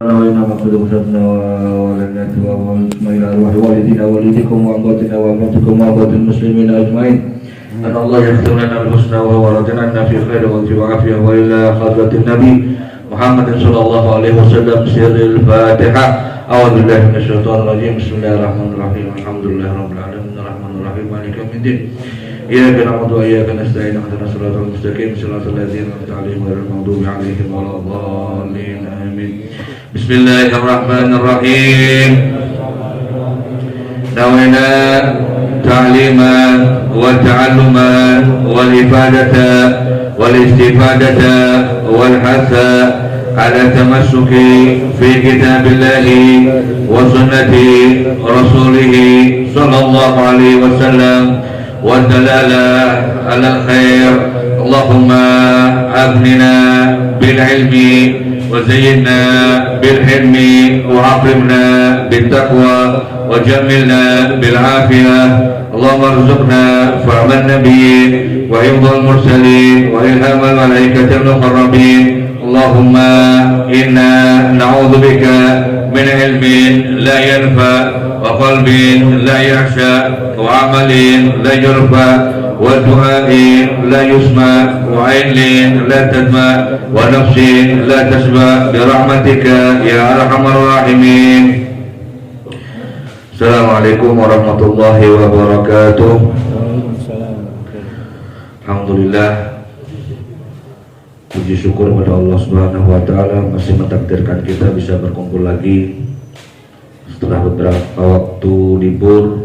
وإنا مقصود مشاهدنا ولنا وإسماعيل أرواح والدينا والديكم وأمواتنا وأمواتكم وأموات المسلمين أجمعين أن الله يغفر لنا الحسنى وهو رجعنا في خير وعافية وإلى حضرة النبي محمد صلى الله عليه وسلم سر الفاتحة. أعوذ بالله من الشيطان الرجيم. بسم الله الرحمن الرحيم. الحمد لله رب العالمين الرحمن الرحيم مالك يوم الدين إياك نعبد وإياك نستعين اهدنا الصراط المستقيم صراط الذين أنعمت عليهم غير المغضوب عليهم ولا الضالين آمين. بسم الله الرحمن الرحيم. نوينا تعليما وتعلما والإفادة والاستفادة والحث على التمسك في كتاب الله وسنة رسوله صلى الله عليه وسلم والدلالة على الخير. اللهم أغننا بالعلم وزينا بالحلم وأكرمنا بالتقوى وجملنا بالعافية. اللهم ارزقنا فهم النبيين وحفظ المرسلين وإلهام الملائكة المقربين. اللهم إنا نعوذ بك من علم لا ينفع وقلب لا يخشى وعمل لا يرفع ودعاء لا يسمع وعين لا تدمع ونفس لا تشبع برحمتك يا أرحم الراحمين. Assalamualaikum warahmatullahi wabarakatuh. Alhamdulillah, puji syukur kepada Allah Subhanahu wa taala masih mentakdirkan kita bisa berkumpul lagi setelah beberapa waktu libur.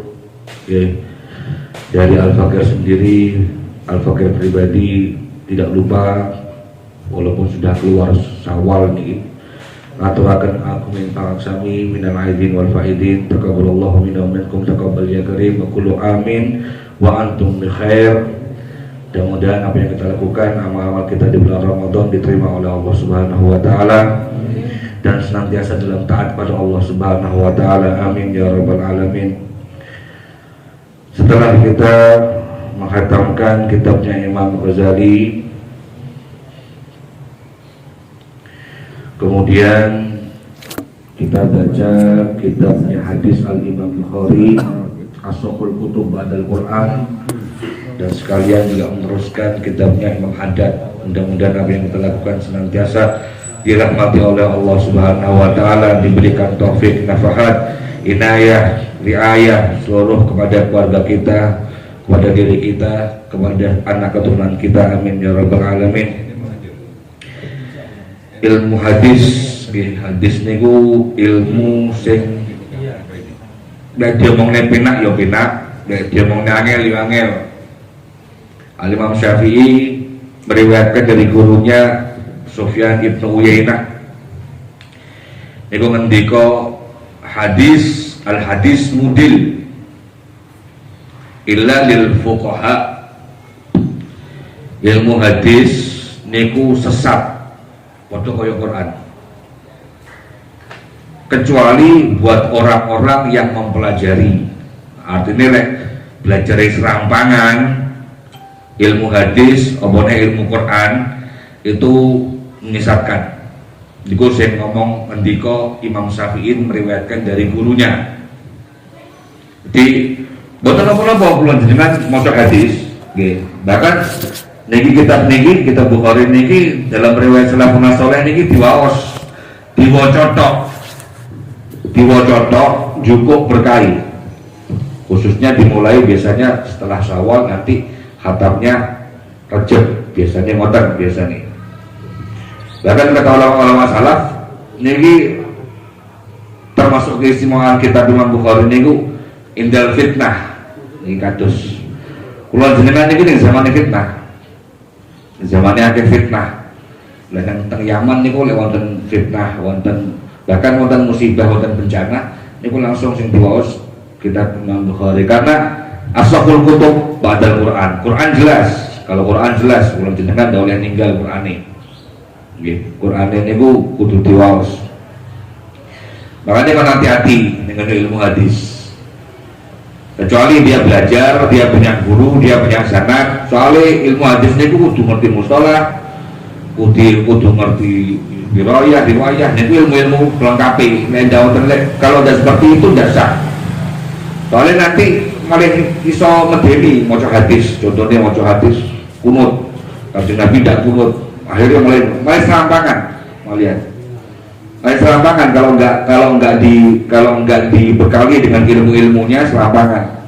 Dari Al-Fakir sendiri, Al-Fakir pribadi tidak lupa walaupun sudah keluar Syawal nih, aturakan aku minta aksami minal aidin wal faidin, taqabbalallahu minna wa minkum taqabbal ya karim wa kullu amin wa antum bi khair. Mudah-mudahan apa yang kita lakukan, amal-amal kita di bulan Ramadan diterima oleh Allah Subhanahu wa taala dan senantiasa dalam taat pada Allah Subhanahu wa taala. Amin ya rabbal alamin. Setelah kita menghatamkan kitabnya Imam Ghazali, kemudian kita baca kitabnya hadis Al-Imam Bukhari, As-Sahihul Kutub Ba'dal Quran, dan sekalian juga meneruskan kitabnya Imam Haddad. Mudah-mudahan apa yang kita lakukan senantiasa dirahmati oleh Allah Subhanahu wa taala, diberikan taufik, nafahat, inayah, riayah seluruh kepada keluarga kita, kepada diri kita, kepada anak keturunan kita. Amin ya rabbal alamin. Ilmu hadis, hadis niku ilmu sing nek diomongne penak ya penak, nek diomongne angel ya angel. Al-Imam Syafi'i meriwayatkan dari gurunya Sufyan ibnu Uyainah niku ngendika hadis al-hadis mudil illa lil fuqaha. Ilmu hadis niku sesat padha kaya Quran, kecuali buat orang-orang yang mempelajari. Artinya lek belajar serampangan ilmu hadis opone ilmu Quran itu menyesatkan. Niku sing ngomong ngendika Imam Syafi'i meriwayatkan dari gurunya. Jadi boten apa-apa kula jenengan maca hadis nggih. Bahkan niki kitab Bukhari niki dalam riwayat salafun saleh niki diwaos, diwaca tok cukup berkahi. Khususnya dimulai biasanya setelah Syawal, nanti khatamnya Rajab, biasanya ngoten biasanya. Bahkan kata ulama salaf niki termasuk keistimewaan kitab Imam Bukhari niku indal fitnah. Niki kados kula jenengan niki ning zaman fitnah. Zamannya akeh fitnah. Lah teng Yaman niku lek wonten fitnah, wonten bahkan wonten musibah, wonten bencana niku langsung sing diwaos kitab Imam Bukhari, karena As-Sahihul Kutub Ba'dal Quran. Quran jelas. Kalau Quran jelas, kula jenengan ndak oleh ninggal Qurane. Quran ini kudu diwaos. Makanya kan hati-hati dengan ilmu hadis, kecuali dia belajar, dia punya guru, dia punya sanad. Soalnya ilmu hadis ini kudu ngerti mustalah, kudu ngerti riwayah itu ilmu pelengkap. Kalau udah seperti itu udah sah. Soalnya nanti malah iso medeni maca hadis, contohnya maca hadis kunut, Kanjeng Nabi tidak kunut, akhirnya mulai serampangan, mulai serampangan kalau nggak dibekali dengan ilmunya serampangan.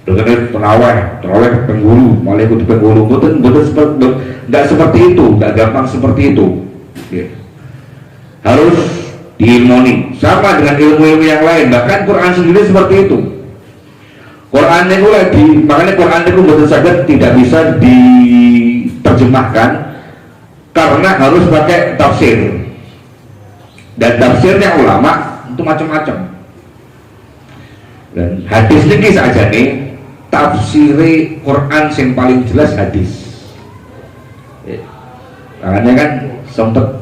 Dengan terawih penghulu, malah ikut penghulu, nggak seperti itu, nggak gampang seperti itu. Ya. Harus diilmoni, sama dengan ilmu-ilmu yang lain, bahkan Quran sendiri seperti itu. Quran itu makanya Quran itu betul saja tidak bisa diterjemahkan karena harus pakai tafsir, dan tafsirnya ulama itu macam-macam. Dan hadis ini saja nih tafsiri Quran yang paling jelas hadis. Makanya kan sempat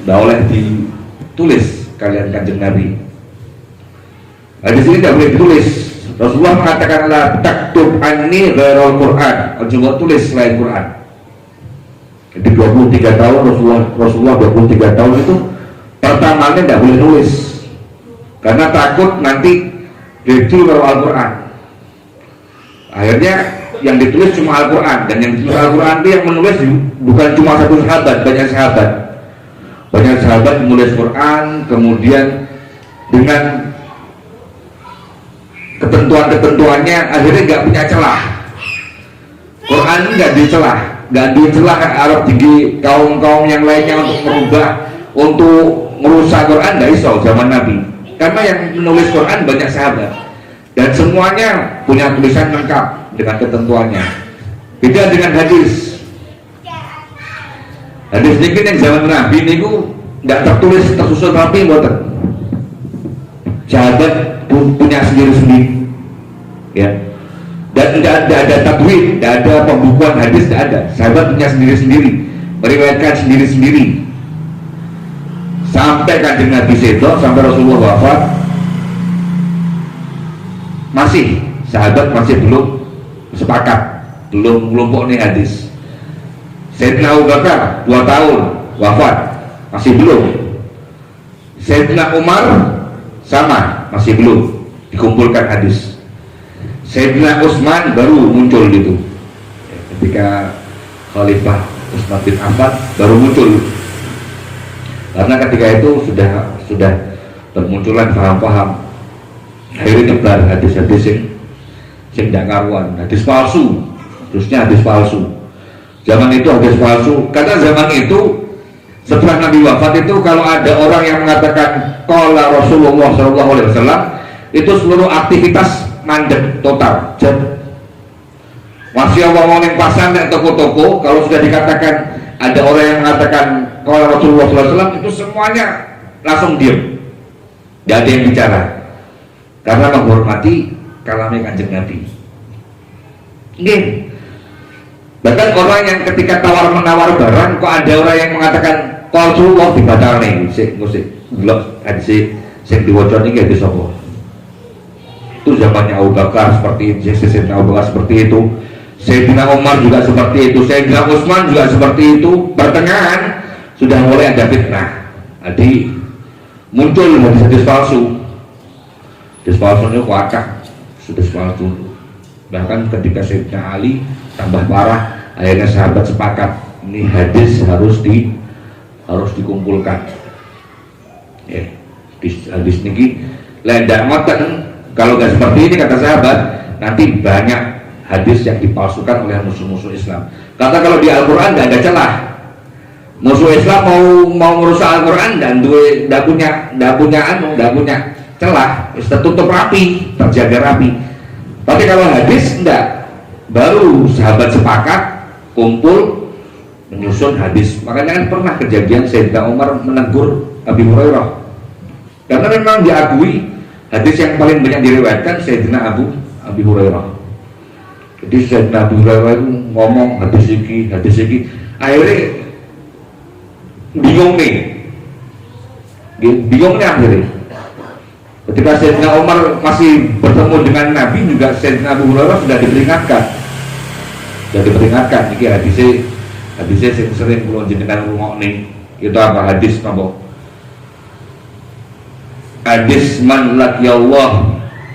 tidak boleh ditulis kalian Kanjeng Nabi. Hadis ini tidak boleh ditulis. Rasulullah mengatakan la taktub anni ghairal Quran, jangan tulis selain Quran. Jadi 23 tahun Rasulullah 23 tahun itu pertamanya tidak boleh nulis karena takut nanti jadi Al-Quran. Akhirnya yang ditulis cuma Al-Quran, dan yang ditulis Al-Quran itu yang menulis bukan cuma satu sahabat, banyak sahabat menulis Quran, kemudian dengan ketentuan-ketentuannya akhirnya nggak punya celah. Quran nggak dicelah Arab tinggi kaum-kaum yang lainnya untuk merubah, untuk merusak Quran nggak iso zaman Nabi, karena yang menulis Quran banyak sahabat dan semuanya punya tulisan lengkap dengan ketentuannya. Beda dengan hadis ini yang zaman Nabi ini nggak tertulis tersusun rapi, buatan sahabat punya sendiri-sendiri, ya, dan tidak ada tadwin, tidak ada pembukuan hadis, tidak ada. Sahabat punya sendiri-sendiri, meriwayatkan sendiri-sendiri sampai Kanjeng Nabi sedo, sampai Rasulullah wafat, sahabat masih belum sepakat, belum kelompok nih hadis. Sayyidina Abu Bakar 2 tahun wafat, masih belum. Sayyidina Umar sama, masih belum dikumpulkan hadis. Sayyidina Utsman baru muncul gitu, ketika Khalifah Utsman bin Affan baru muncul, karena ketika itu sudah bermunculan paham-paham, akhirnya nyebar hadis-hadis yang tidak karuan, hadis palsu, terusnya hadis palsu. Zaman itu hadis palsu, karena zaman itu setelah Nabi wafat itu kalau ada orang yang mengatakan qala Rasulullah SAW, itu seluruh aktivitas mandek total. Masih ngomong yang pasar dan toko-toko, kalau sudah dikatakan ada orang yang mengatakan qala Rasulullah SAW, itu semuanya langsung diam, tidak ada yang bicara, karena menghormati kalamnya Kanjeng Nabi. Bahkan orang yang ketika tawar-menawar barang, kok ada orang yang mengatakan qala Rasulullah dibatalkan, musik blok hadis sing diwaca niki hadis apa? Itu zamannya Abu Bakar seperti itu, Sayyidina Abu Bakar seperti itu, Sayyidina Umar juga seperti itu, Sayyidina Utsman juga seperti itu. Pertengahan sudah mulai ada fitnah, jadi muncul hadis palsu. Hadis palsu itu wakak, hadis palsu. Bahkan ketika Sayyidina Ali tambah parah, akhirnya sahabat sepakat ini hadis harus dikumpulkan. Ya, hadis niki lendak ngoten. Kalau nggak seperti ini kata sahabat, nanti banyak hadis yang dipalsukan oleh musuh-musuh Islam. Karena kalau di Al-Quran nggak ada celah. Musuh Islam mau merusak Al-Quran dan nggak punya celah, tertutup rapi, terjaga rapi. Tapi kalau hadis enggak, baru sahabat sepakat kumpul menyusun hadis. Makanya kan pernah kejadian Sayyidina Umar menegur Abi Hurairah, karena memang diakui hadis yang paling banyak diriwayatkan Sayyidina Abi Hurairah. Jadi Sayyidina Abi Hurairah itu ngomong hadis iki, akhirnya bingung nih akhirnya. Ketika Sayyidina Umar masih bertemu dengan Nabi, juga Sayyidina Abu Hurairah sudah diperingatkan. Ini hadisnya sering kula jenengan ngrungokne. Itu apa hadis napa? Hadis man laqiyallah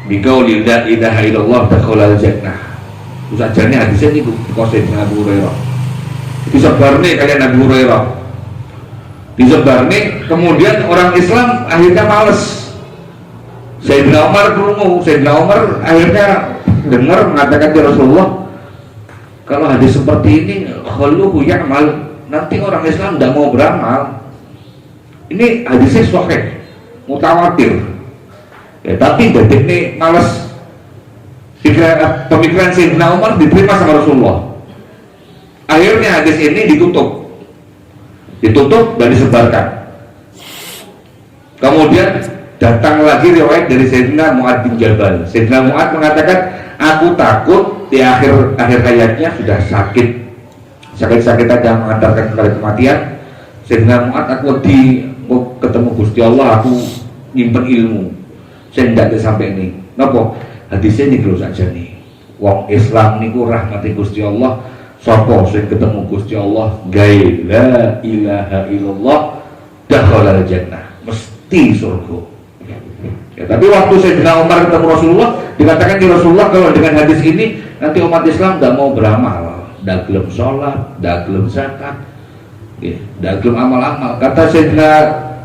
biqauli la ilaha illallah dakhala al-jannah. Usajane hadisnya niku kosen Abu Hurairah. Disebarne kalian Abu Hurairah. Disebarne kemudian orang Islam akhirnya males. Sayyidina Umar krungu, Sayyidina Umar akhirnya dengar mengatakan ya Rasulullah, kalau hadis seperti ini khalluhu ya'mal, nanti orang Islam tidak mau beramal. Ini hadisnya sahih, mutawatir. Ya, tapi detik ini males. Pemikiran Sayyidina Umar diterima sama Rasulullah. Akhirnya hadis ini ditutup dan disebarkan. Kemudian datang lagi riwayat dari Sayyidina Mu'ad bin Jabal. Sayyidina Mu'ad mengatakan, aku takut di akhir hayatnya sudah sakit aja mengantarkan kepada kematian. Sayyidina Mu'ad, aku mau ketemu Gusti Allah, aku nyimpen ilmu. Saya tidak sampai ini. Napa? Hadisnya ini terus aja nih. Wong Islam niku rahmati Gusti Allah. Sapa sing ketemu Gusti Allah gawe la ilaha illallah dakhala jannah, mesti surga. Ya, tapi waktu Sayyidina Umar ketemu Rasulullah, dikatakan di Rasulullah kalau dengan hadis ini nanti umat Islam tidak mau beramal, tidak gelem sholat, tidak gelem zakat, tidak gelem amal-amal. Kata Sayyidina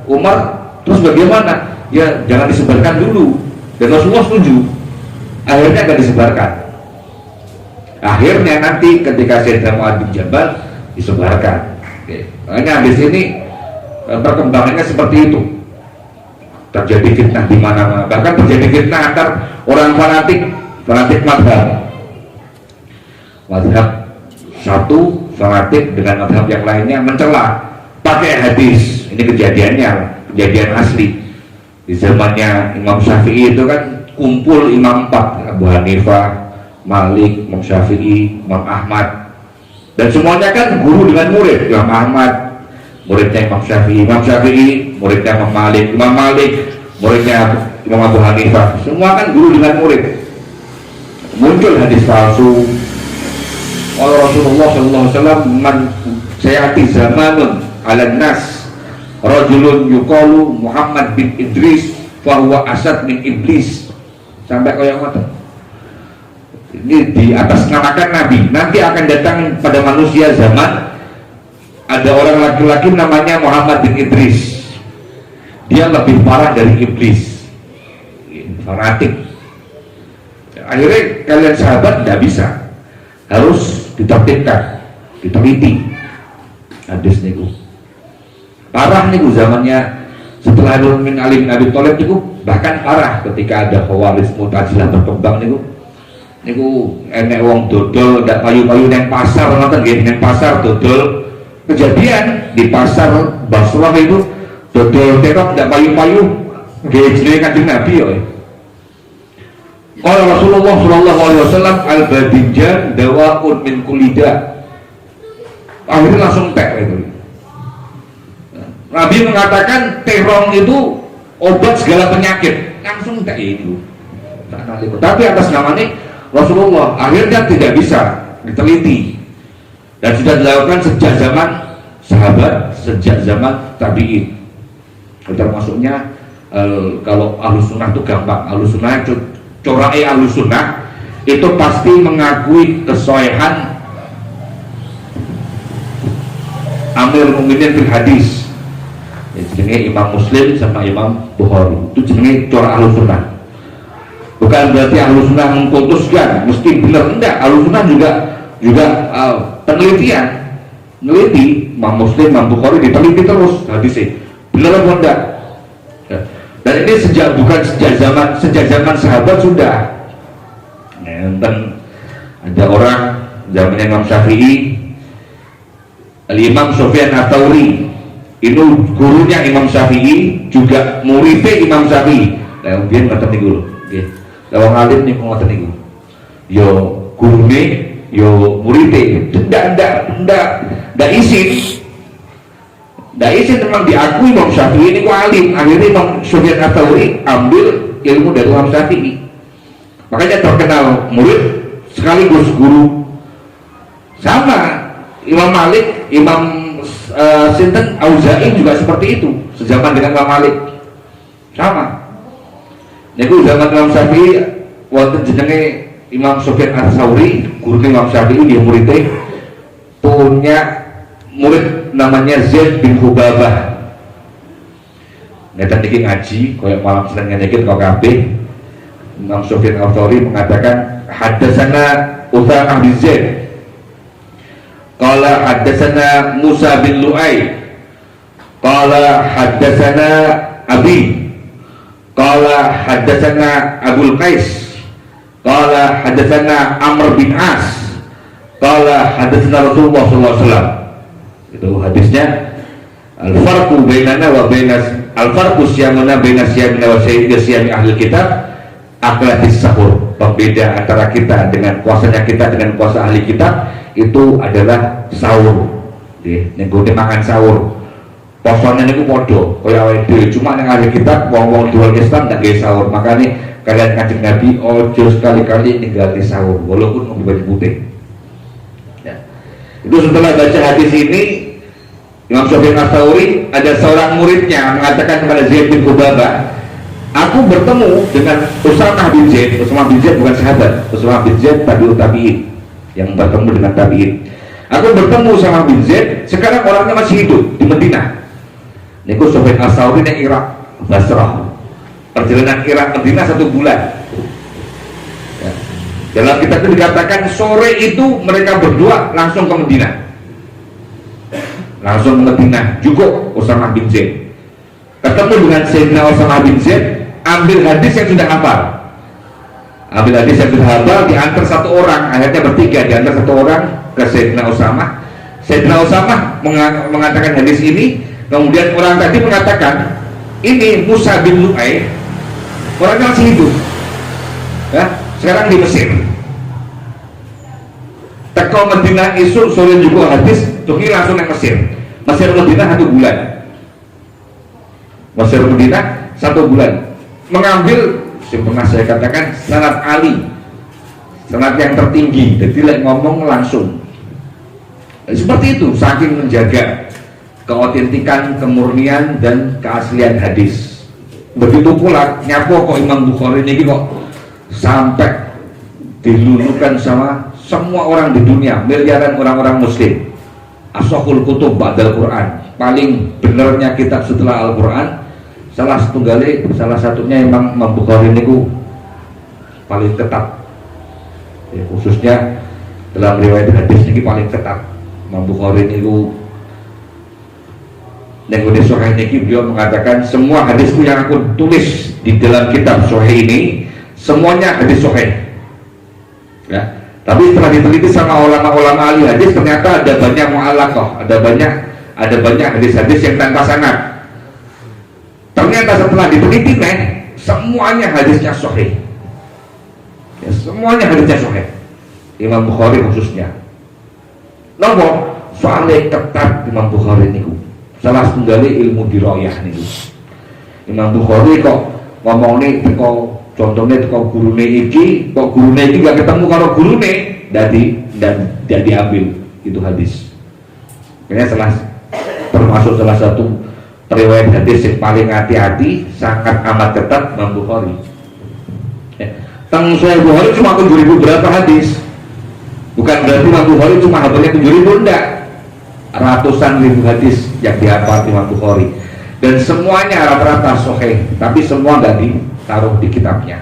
Umar, terus bagaimana? Ya jangan disebarkan dulu. Dan Rasulullah setuju. Akhirnya akan disebarkan. Akhirnya nanti ketika Sayyidina Mu'ad bin Jabal disebarkan. Makanya hadis ini perkembangannya seperti itu. Terjadi fitnah di mana-mana, bahkan terjadi fitnah antar orang fanatik madhab satu fanatik dengan madhab yang lainnya mencela pakai hadis. Ini kejadian asli di zamannya Imam Syafi'i. Itu kan kumpul imam 4, Abu Hanifah, Malik, Imam Syafi'i, Imam Ahmad, dan semuanya kan guru dengan murid. Imam Ahmad muridnya Imam Syafi'i muridnya Imam Malik muridnya Imam Abu Hanifah, semua kan guru dengan murid. Muncul hadis palsu. Rasulullah SAW, man sayati zamanun ala nas rajulun yuqalu Muhammad bin Idris fahuwa asad min iblis, sampai kayak ngoten. Ini di atas namakan Nabi. Nanti akan datang pada manusia zaman ada orang laki-laki namanya Muhammad bin Idris. Dia lebih parah dari iblis, fanatik. Akhirnya kalian sahabat tidak bisa, harus ditertibkan, diteliti. Hadis niku parah niku zamannya setelah Min Ali bin Abi Thalib niku, bahkan parah ketika ada Khawarij Mu'tazilah berkembang niku enek wong dodol ndak payu-payu neng pasar, ngoten nggih, neng pasar dodol. Kejadian di pasar Basrah itu dodol terok ndak payu-payu nggih jenenge Kanjeng Nabi ya. Qala Rasulullah sallallahu alaihi wasallam al-badinjan dawaun min kulida. Akhirnya langsung tek itu. Nabi mengatakan terong itu obat segala penyakit, langsung tek itu. Tapi atas nama ini Rasulullah, akhirnya tidak bisa diteliti dan sudah dilakukan sejak zaman sahabat, sejak zaman tabi'in. Termasuknya kalau Ahlus Sunnah itu gampang. Ahlus Sunnah, corai Ahlus Sunnah itu pasti mengakui kesohihan Amir Mukminin fil hadis. Jenenge Imam Muslim sama Imam Bukhari. Itu jenenge corak Ahlus Sunnah. Bukan berarti Ahlus Sunnah mengkultuskan mesti benar, enggak. Ahlus Sunnah juga penelitian, neliti. Imam Muslim, Imam Bukhari diteliti terus hadisnya benar apa enggak. Dan ini bukan sejak zaman sahabat sudah. Dan ada orang zamannya Imam Syafi'i, Imam Sufyan Ats-Tsauri, itu gurunya Imam Syafi'i, juga muridnya Imam Syafi'i. Lah biyen ngoten niku lho, nggih. Lah wong alim niku ngoten niku. Yo gurune, yo muridé, ndak isin. Ndak isin memang diakui Imam Syafi'i niku alim. Akhirnya Imam Sufyan Ats-Tsauri ambil ilmu dari Imam Syafi'i. Makanya terkenal murid sekaligus guru. Sama Imam Malik, Imam Sinten Auza'i juga seperti itu, sejaman dengan Imam Malik. Sama. Niku zaman Imam Syafi'i wonten jenenge Imam Sufyan Ats-Tsauri, guru Imam Syafi'i dia muridnya punya murid namanya Zaid bin Hubabah. Ngeten niki ngaji koyo malam Senin ngene iki kok kabeh. Imam Sufyan Ats-Tsauri mengatakan hadatsana Utsamah bin Zaid. Qala hadatsana Musa bin Lu'ay. Qala hadatsana Abi. Qala hadatsana Abul Qais. Qala hadatsana Amr bin As. Qala hadatsana Rasulullah sallallahu alaihi wasallam. Itu hadisnya al-farqu bainana wa bainas al-farqu siyamuna bainas siyamina wa siyami ahli kitab aklatis sahur. Pembeda antara kita dengan puasanya kita dengan puasa ahli kitab itu adalah sahur. Nggih, nek makan sahur. Posone niku padha kaya awake dhewe, cuma nek ahli kitab wong-wong dual Islam ndak nggih sahur. Makane kalian Kanjeng Nabi ojo sekali-kali ninggalin sahur walaupun ngombe baju putih. Ya. Itu setelah baca hadis ini Imam Sufyan Ats-Tsauri ada seorang muridnya mengatakan kepada Zaid bin Hubabah, aku bertemu dengan Usamah bin Zaid. Usamah bin Zaid bukan sahabat, Usamah bin Zaid tabi'ut tabi'in yang bertemu dengan tabi'in. Aku bertemu sama bin Zaid, sekarang orangnya masih hidup di Madinah. Niku Sufyan Ats-Tsauri ning Irak, Basrah. Perjalanan Irak Madinah 1 bulan. Ya. Dalam kitab itu dikatakan sore itu mereka berdua langsung ke Madinah. Langsung ke Madinah juga Usamah bin Zaid. Ketemu dengan Sayyidina Usamah bin Zaid, ambil hadis yang sudah hafal. Ambil hadis yang sudah hafal, diantar 1 orang, akhirnya bertiga, diantar 1 orang ke Sayyidina Usamah. Sayyidina Usamah mengatakan hadis ini, kemudian orang tadi mengatakan, ini Musa bin Lu'ay, orangnya masih hidup, ya, sekarang di Mesir. Teko Madinah isu sore juga hadis, tuki langsung ke Mesir. Mesir Madinah 1 bulan. Mesir Madinah 1 bulan. Mengambil, pernah saya katakan, sanad Ali, sanad yang tertinggi. Jadi like ngomong langsung. Seperti itu, saking menjaga keotentikan, kemurnian dan keaslian hadis. Begitu pula nyapo kok Imam Bukhari ini kok sampai dilulukan sama semua orang di dunia, miliaran orang-orang muslim. Ashahul kutub ba'dal Quran, paling benernya kitab setelah Al-Quran. Salah satunya Imam Bukhari ini paling ketat, ya, khususnya dalam riwayat hadis ini paling ketat. Imam Bukhari ini Nengone Sahih ini beliau mengatakan semua hadisku yang aku tulis di dalam kitab Sahih ini semuanya hadis Sahih. Ya. Tapi setelah diteliti sama ulama-ulama ahli hadis ternyata ada banyak mu'allaqah, ada banyak hadis-hadis yang tanpa sanad. Ternyata setelah diteliti semuanya hadisnya Sahih. Ya, semuanya hadisnya Sahih. Imam Bukhari khususnya. Nopo soalnya ketat Imam Bukhari niku. Salah setunggali ilmu dirayah niku. Imam Bukhari kok ngomong nih kok contohnya kok gurune iki gak ketemu kalau gurune dan diambil itu hadis. Kayaknya termasuk salah satu riwayat hadis yang paling hati-hati, sangat amat ketat Imam Bukhari. Teng Sahih Bukhari cuma 7.000 berapa hadis. Bukan berarti Imam Bukhari cuma hafalnya 7.000, enggak. Ratusan ribu hadis yang dihafal Imam Bukhari. Dan semuanya rata-rata sahih, tapi semua nggak ditaruh di kitabnya.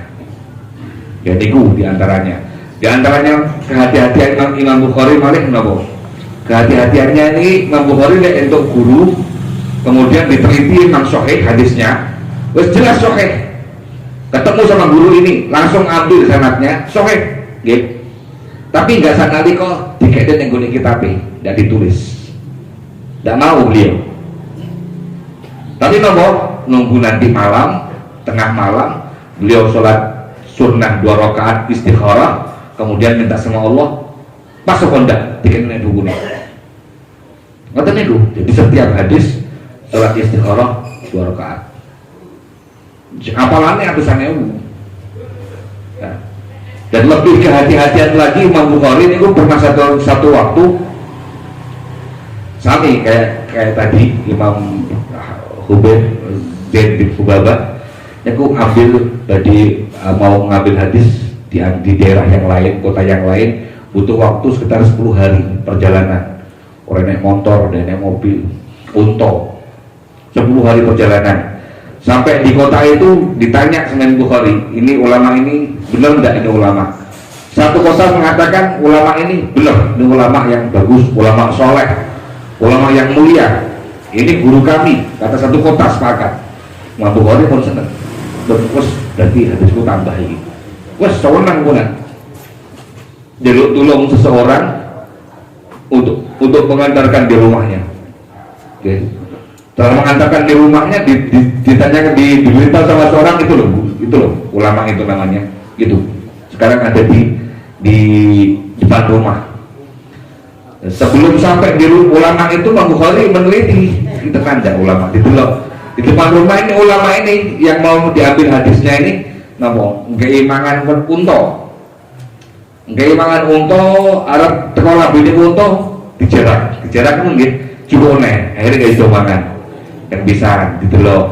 Ya niku diantaranya. Diantaranya kehati-hatian Imam Bukhari malah kenapa? Kehati-hatiannya ini Imam Bukhari untuk guru, kemudian diteliti Imam sahih hadisnya, wes jelas sahih. Ketemu sama guru ini, langsung ambil sanadnya sahih, gitu. Tapi nggak sanadi kok dikeden yang guni kitabnya, nggak ditulis. Tidak mau beliau. Tapi nunggu nanti malam, tengah malam beliau sholat sunnah 2 rakaat istikharah, kemudian minta sama Allah masuk kondak dikenain hukumnya. Ngoten niku. Jadi setiap hadis sholat istikharah 2 rakaat. Apalannya atusan ewu. Ya. Dan lebih kehati-hatian lagi Imam Bukhari ini pernah satu waktu Sami kayak tadi Imam Hubaib Zaid bin Hubabah, aku ambil tadi mau ngambil hadis di daerah yang lain, kota yang lain, butuh waktu sekitar 10 hari perjalanan. Orang naik motor, dan naik mobil, unta, 10 hari perjalanan. Sampai di kota itu ditanya sama Bukhari, ini ulama ini benar enggak ini ulama? Satu kosan mengatakan ulama ini benar, ini ulama yang bagus, ulama soleh, ulama yang mulia. Ini guru kami, kata satu kota sepakat. Imam Bukhari pun senang. Terus berarti hadisku tambah ini. Wes sewenang punan. Jaluk tolong seseorang untuk mengantarkan di rumahnya. Oke. Setelah mengantarkan di rumahnya, ditanyakan, diberitahu sama seorang, itu loh ulama itu namanya, gitu. Sekarang ada di depan rumah. Sebelum sampai di ulama itu, Imam Bukhari meneliti, kita kan ada ulama di depan rumah ini, ulama ini yang mau diambil hadisnya ini, napa? Keimangan unta, keimangan unta, Arab sekolah bini unta dijarak mungkin cukup nih, akhirnya gak bisa makan, yang bisa didelok.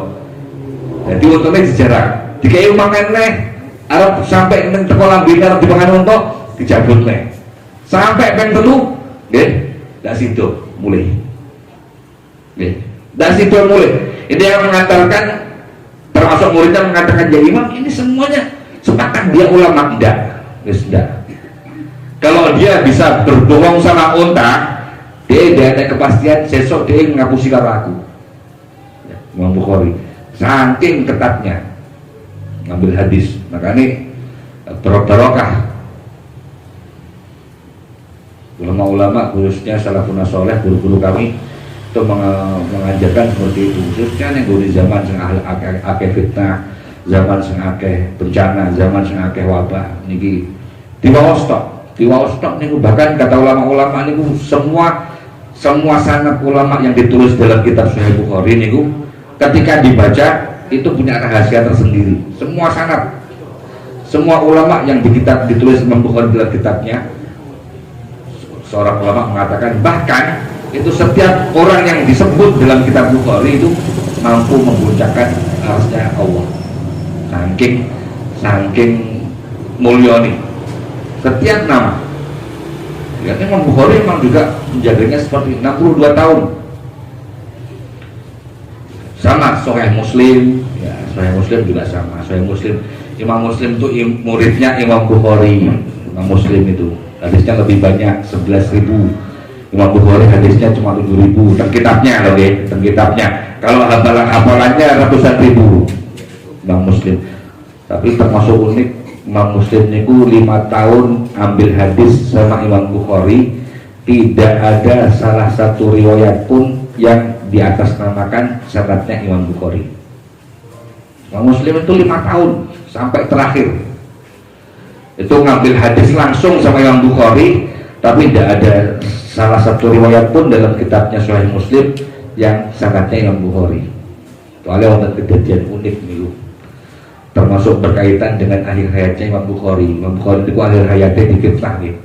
Jadi untanya dijarak, dikei mangan nih, Arab sampai neng sekolah bini Arab dimakan unta, dicabut nih, sampai peng telu. Tidak situ mulai. Tidak situ mulai. Ini yang mengatakan, termasuk muridnya mengatakan, ya imam ini semuanya sepakat dia ulama. Tidak. Kalau dia bisa berbohong sama unta, dia ada kepastian sesok dia ngapusi karo aku. Imam Bukhari saking ketatnya ngambil hadis, makanya barokah. Ulama-ulama khususnya salafun soleh, guru-guru kami itu mengajarkan seperti itu, khususnya yang di zaman sing akeh fitnah, zaman sing akeh bencana, zaman sing akeh wabah niki diwaos tok niku. Bahkan kata ulama-ulama niku semua sanad ulama yang ditulis dalam kitab Sahih Bukhari niku ketika dibaca itu punya rahasia tersendiri. Semua sanad, semua ulama yang ditulis Imam Bukhari dalam kitabnya, seorang ulama mengatakan bahkan itu setiap orang yang disebut dalam kitab Bukhari itu mampu membuncahkan arsy-nya Allah. Saking mulia nih setiap nama. Ya, Imam Bukhari memang juga menjaganya seperti 62 tahun. Sama Sahih Muslim, ya Sahih Muslim juga sama. Sahih Muslim, Imam Muslim itu muridnya Imam Bukhari. Imam Muslim itu hadisnya lebih banyak, 11.000. Imam Bukhari hadisnya cuma 7.000. Dan kitabnya loh, dan kitabnya. Kalau hafalannya ratusan ribu. Imam Muslim. Tapi termasuk unik, Imam Muslim niku 5 tahun ambil hadis sama Imam Bukhari, tidak ada salah satu riwayat pun yang di atas namakan sanadnya Imam Bukhari. Imam Muslim itu 5 tahun sampai terakhir itu ngambil hadis langsung sama Imam Bukhari, tapi tidak ada salah satu riwayat pun dalam kitabnya Sahih Muslim yang sanadnya Imam Bukhari. Soalnya ada kejadian unik nih, termasuk berkaitan dengan akhir hayatnya Imam Bukhari. Imam Bukhari itu akhir hayatnya difitnah nih,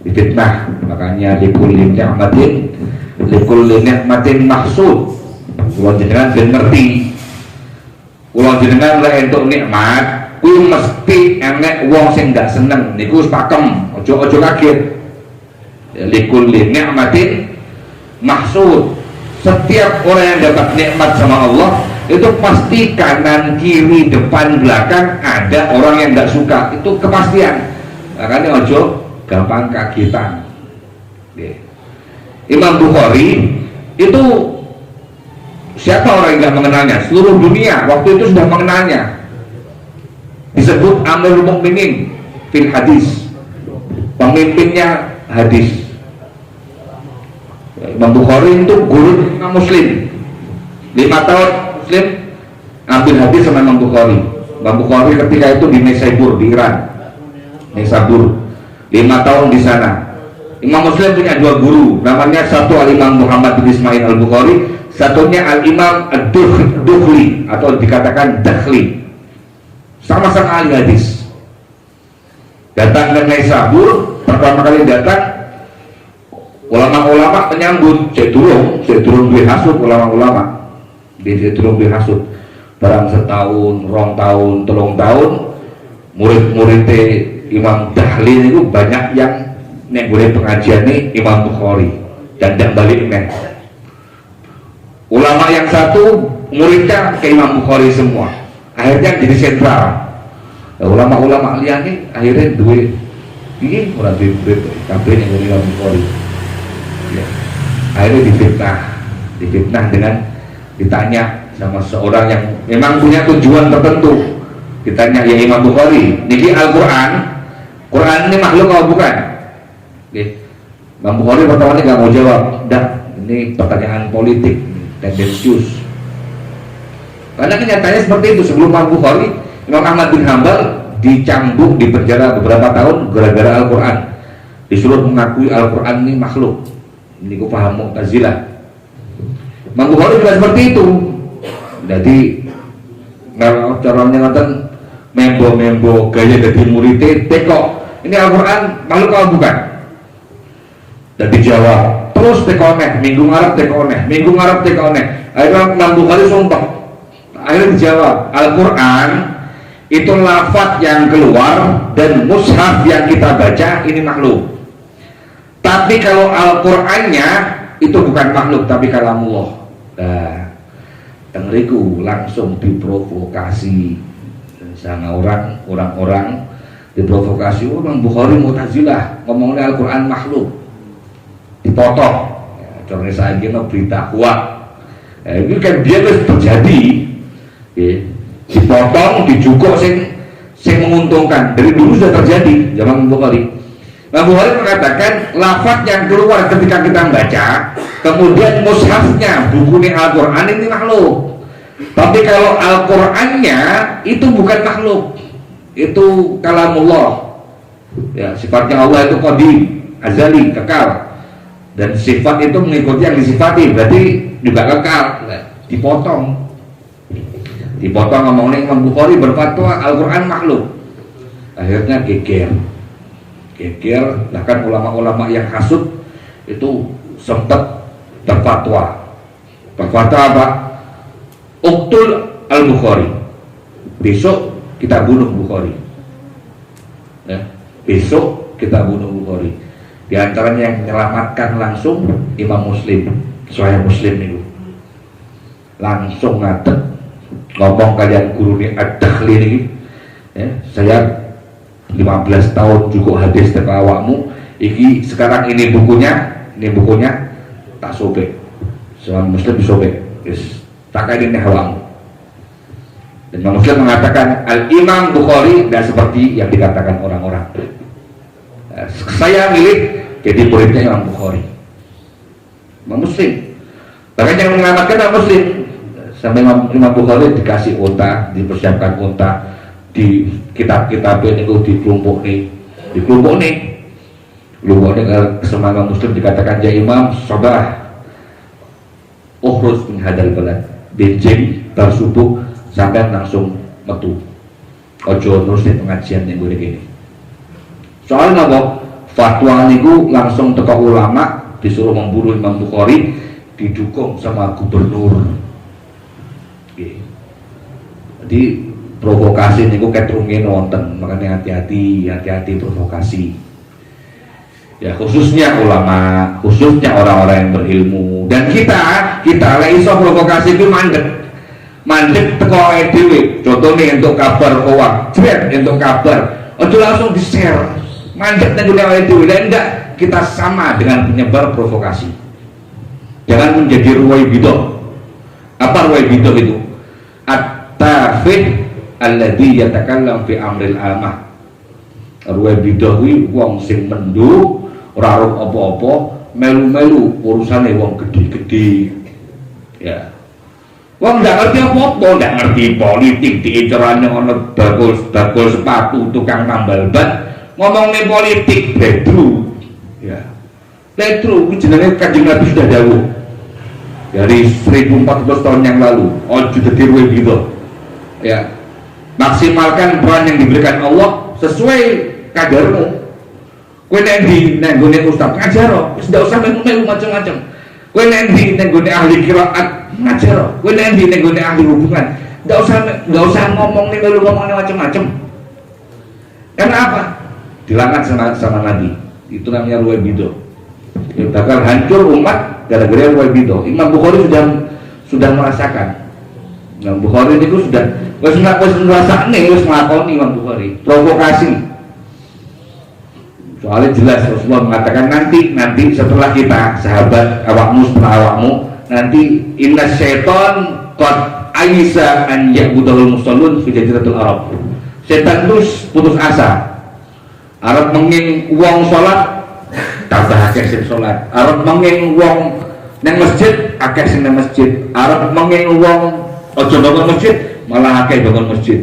difitnah. Makanya likulli ni'matin maksud. Kalau jenengan ben ngerti, kalau jenengan lah untuk nikmat, kuwi mesti enek wong sing gak seneng, niku wis pakem, ojo kaget. Likulli ni'matin maksud. Setiap orang yang dapat nikmat sama Allah itu pasti kanan, kiri, depan, belakang ada orang yang gak suka, itu kepastian. Makanya ojo gampang kagetan. Imam Bukhari itu siapa orang yang gak mengenalnya? Seluruh dunia waktu itu sudah mengenalnya. Disebut Amirul Mukminin fil hadis, pemimpinnya hadis. Imam Bukhari itu guru Imam Muslim, 5 tahun Muslim ambil hadis sama Imam Bukhari. Imam Bukhari ketika itu di Nisabur, di Iran, Nisabur, 5 tahun di sana. Imam Muslim punya 2 guru, namanya satu Al-Imam Muhammad bin Ismail Al-Bukhari, satunya Al-Imam Ad-Dukhli atau dikatakan Dakhli. Sama-sama ahli hadis. Datang ke Nisabur, pertama kali datang ulama-ulama menyambut saya durung duwe hasud ulama-ulama dia durung duwe hasud barang setahun, rong tahun, telung tahun murid-muridnya Imam Dahli itu banyak yang boleh pengajian nih Imam Bukhari dan balik nih ulama yang satu muridnya ke Imam Bukhari semua akhirnya jadi sentral ulama-ulama liane akhirnya duwe ini orang duwe kabeh yang dari Imam Bukhari ya. Akhirnya difitnah dengan ditanya sama seorang yang memang punya tujuan tertentu ditanya ya Imam Bukhari niki Al-Quran Quran ini makhluk atau bukan? Okay. Imam Bukhari pertama nggak mau jawab ini pertanyaan politik tendensius karena kenyataannya seperti itu. Sebelum Imam Bukhari Imam Ahmad bin Hanbal dicambuk di penjara beberapa tahun gara-gara Al-Quran disuruh mengakui Al-Quran ini makhluk. Ini ku paham Mu'tazilah. Imam Bukhari juga seperti itu. Jadi kalau caranya nonton membo gaya dari muridnya teko ini Al-Quran makhluk atau bukan? Dan dijawab terus teko neh minggu ngarep teko neh akhirnya Imam Bukhari sumpah akhirnya dijawab Al-Quran itu lafaz yang keluar dan mushaf yang kita baca ini makhluk. Tapi kalau Al-Qurannya itu bukan makhluk tapi kalamullah. Nah, tengeriku langsung diprovokasi sama orang-orang diprovokasi orang Bukhari Mu'tazilah ngomongnya Al-Quran makhluk dipotong. Contohnya saya kira berita hoax. Ini kan dia harus terjadi. Dipotong, dijukuk sing menguntungkan. Dari dulu sudah terjadi zaman Bukhari. Nah, Bukhari mengatakan lafaz yang keluar ketika kita membaca kemudian mushafnya bukunya Al-Quran ini makhluk. Tapi kalau Al-Qurannya itu bukan makhluk, itu kalamullah ya, sifatnya Allah itu qadim, azali, kekal dan sifat itu mengikuti yang disifati berarti juga kekal. Dipotong ngomongnya Imam Bukhari berfatwa Al-Quran makhluk. Akhirnya geger bahkan ulama-ulama yang hasud itu sempat berfatwa apa? Uqtul Al-Bukhari, besok kita bunuh Bukhari ya, besok kita bunuh Bukhari. Di antaranya yang menyelamatkan langsung Imam Muslim, Sahih Muslim itu langsung ngadeg ngomong kalian guru ini Ad-Dakhli ini ya, saya 15 tahun juga hadis teko awakmu iki sekarang ini bukunya tak sobek Sahih Muslim disobek yes, tak kayak ini awakmu. Dan Imam Muslim mengatakan Al-Imam Bukhari tidak seperti yang dikatakan orang-orang. Saya milik jadi muridnya Imam Bukhari, Imam Muslim. Bahkan yang menyelamatkan Imam Muslim sampai Imam Bukhari dikasih unta, dipersiapkan unta, di kitab-kitab ini dikelompok nih semangat Muslim dikatakan ya Imam sabah uhrus min hadal balad benjing tersubuh sampai langsung metu ojo terus di pengajian yang boleh gini soalnya apa fatwa niku langsung teka ulama disuruh membunuh Imam Bukhari didukung sama gubernur. Jadi provokasi niku ketrunge nonton, makanya hati-hati provokasi. Ya khususnya ulama, khususnya orang-orang yang berilmu. Dan kita lek iso provokasi itu mandek teko dhewe. Contohnya untuk kabar hoax, untuk kabar, ojo langsung di-share. Mandek nang awake dhewe, lek enggak kita sama dengan penyebar provokasi. Jangan menjadi ruwaibidah. Apa ruwaibidah itu? At-tafih alladzi yatakallam fi amril amah. Ruwaibidah kuwi wong sing mendhu, ora arep apa-apa, melu-melu urusane wong gede-gede. Ya. Wong ndak ngerti apa-apa, ndak ngerti politik, diincerane ono bakul sepatu, tukang tambal ban, ngomongin politik bedru. Ya. Bedru kuwi jenenge Kanjeng Nabi sudah dawuh. Dari 1400 tahun yang lalu, ojo dadi ruwaibidah. Ya. Maksimalkan peran yang diberikan Allah sesuai kadarmu. Kowe nek ndi nek nggone ustaz ngajar, wis ndak usah melu macam-macam. Kowe nek ndi nek nggone ahli qiraat ngajar, kowe nek ndi nek nggone ahli hubungan, ndak usah ngomong nih melu ngomongnya macam-macam. Karena apa? Dilaknat sama Nabi. Itu namanya ruwai bido. Ya, bakal hancur umat gara-gara ruwai bido. Imam Bukhari sudah merasakan. Imam Bukhari itu sudah wis ngrasakne wis nglakoni Imam Bukhari provokasi. Soalnya jelas Rasulullah mengatakan nanti setelah kita sahabat awakmu setelah awakmu nanti inna syaiton qad aisa an ya'budahul musallun fi jaziratul Arab. Setan terus putus asa. Arab menging wong salat tambah akeh sing salat. Arab menging wong nang masjid akeh sing nang masjid. Arab menging wong aja bangun masjid malah akeh bangun masjid.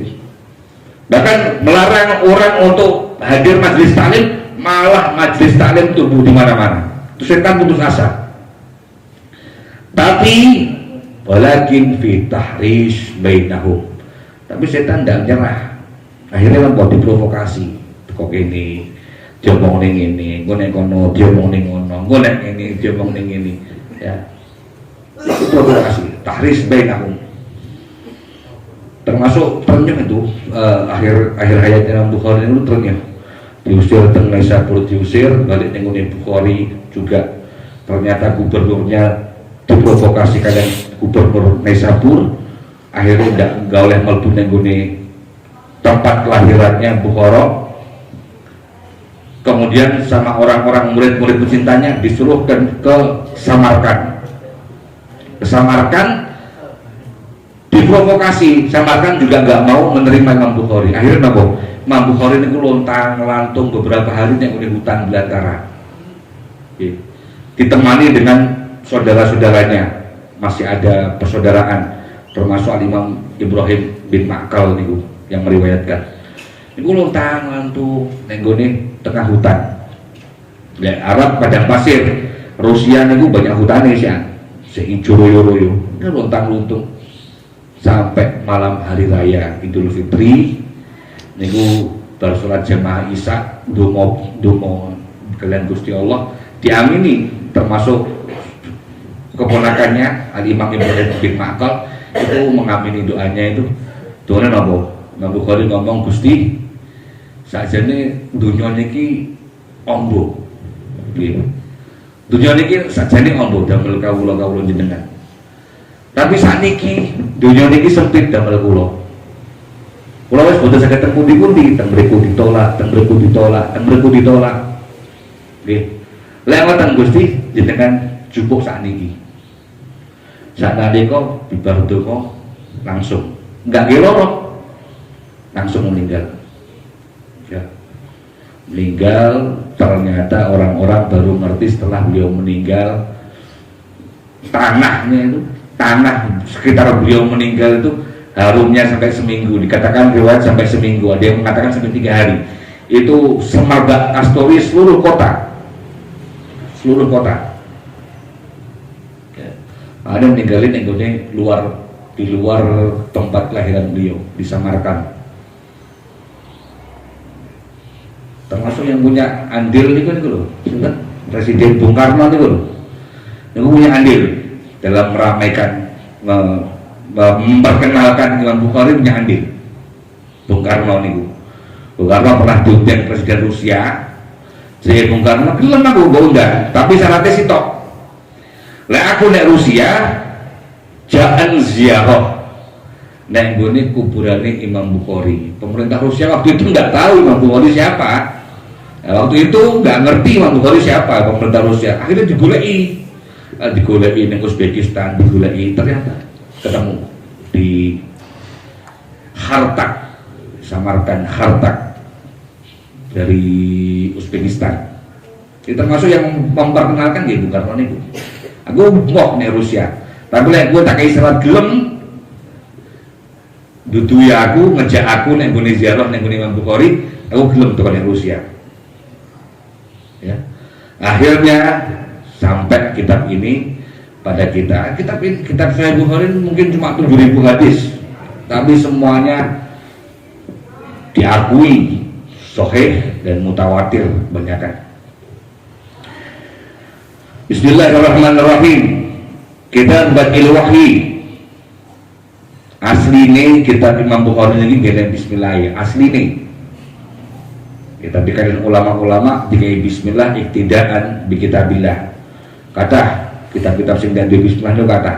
Bahkan melarang orang untuk hadir majelis taklim, malah majelis taklim tumbuh di mana-mana. Itu setan putus asa. Tapi walakin fi tahrish bainahum. Tapi setan tidak nyerah. Akhirnya membuat diprovokasi. Kok ini diomong ning ini, gue nek kono diomong ning ngono, gue nek ini diomong ning ini. Ya. Itu provokasi. Tahrish bainahum. Termasuk trennya itu akhir hayatnya Imam Bukhari itu trennya. Diusir teng Naisabur, diusir balik nengonin Bukhari juga. Ternyata gubernurnya diprovokasi kalian gubernur Naisabur, akhirnya nggak oleh melbu nenggone tempat kelahirannya Bukhara. Kemudian sama orang-orang murid-murid pecintanya disuruh ke Samarkand. Ke Samarkand diprovokasi. Samarkand juga nggak mau menerima Imam Bukhari. Akhirnya nabo Imam Bukhari ini lontang lantung beberapa hari yang udah hutan belantara. Ditemani dengan saudara-saudaranya, masih ada persaudaraan, termasuk Al-Imam Ibrahim bin Ma'kal nih yang meriwayatkan. Ini lontang lantung nenggone tengah hutan. Ya, Arab padang pasir, Rusia nih banyak hutannya sih, seijo royo-royo. Ini lontang luntung sampai malam hari raya Idul Fitri. Niku baru sholat jamaah Isya, dumo kalian Gusti Allah diamini, termasuk keponakannya Al-Imam Ibrahim bin Ma'kal itu mengamini doanya itu. Doanya napa? Imam Bukhari ngomong, Gusti sakjane dunya niki ombo. Nggih. Dunya niki sakjane ombo damel kawula jenengan. Tapi sakniki dunya niki sempit damel kula. Kula wis boten saged teng pundi-pundi, teng mriku ditolak, teng mriku ditolak, teng mriku ditolak. Nggih. Lek wonten Gusti jenengan jupuk sakniki. Saknalika bibar donga langsung enggak geloro. Langsung meninggal. Ya. Meninggal, ternyata orang-orang baru ngerti setelah beliau meninggal tanahnya itu, tanah sekitar beliau meninggal itu harumnya sampai seminggu, dikatakan riwayat sampai seminggu, ada yang mengatakan sampai 3 hari. Itu semerbak Astori seluruh kota ya. Ada yang meninggalin yang di luar tempat kelahiran beliau di Samarkand. Termasuk yang punya andil itu loh, Presiden Bung Karno itu loh, yang punya andil dalam meramaikan, memperkenalkan Imam Bukhari punya andil. Bung Karno niku. Bung Karno pernah diundang Presiden Rusia. Jadi Bung Karno gelem aku undang, tapi syaratnya sitok. Lah aku nek Rusia jaan ziarah. Nek nggone kuburane Imam Bukhari. Pemerintah Rusia waktu itu nggak tahu Imam Bukhari siapa. Waktu itu nggak ngerti Imam Bukhari siapa pemerintah Rusia. Akhirnya digoleki di Uzbekistan, digoleki ternyata ketemu di Khartak, Samarkand Khartak dari Uzbekistan. Itu termasuk yang memperkenalkan dia Bung Karno itu. Aku mau nih Rusia, tapi lek gue tak isyarat gelem dudu ya aku ngejak aku nek nggone ziarah nek nggone Imam Bukhari, aku gelem tekan Rusia. Ya. Akhirnya sampai kitab ini pada kita. Kitab Sahih Bukhari mungkin cuma 7.000 hadis, tapi semuanya diakui sahih dan mutawatir banyakan. Bismillahirrahmanirrahim. Kita badil wahyi. Asline kitab Imam Bukhari ini gene bismillah asline. Kita berikan ulama-ulama dikai bismillah iktidaan bi kitabillah. Kata kitab-kitab sing dan bismillah itu kata.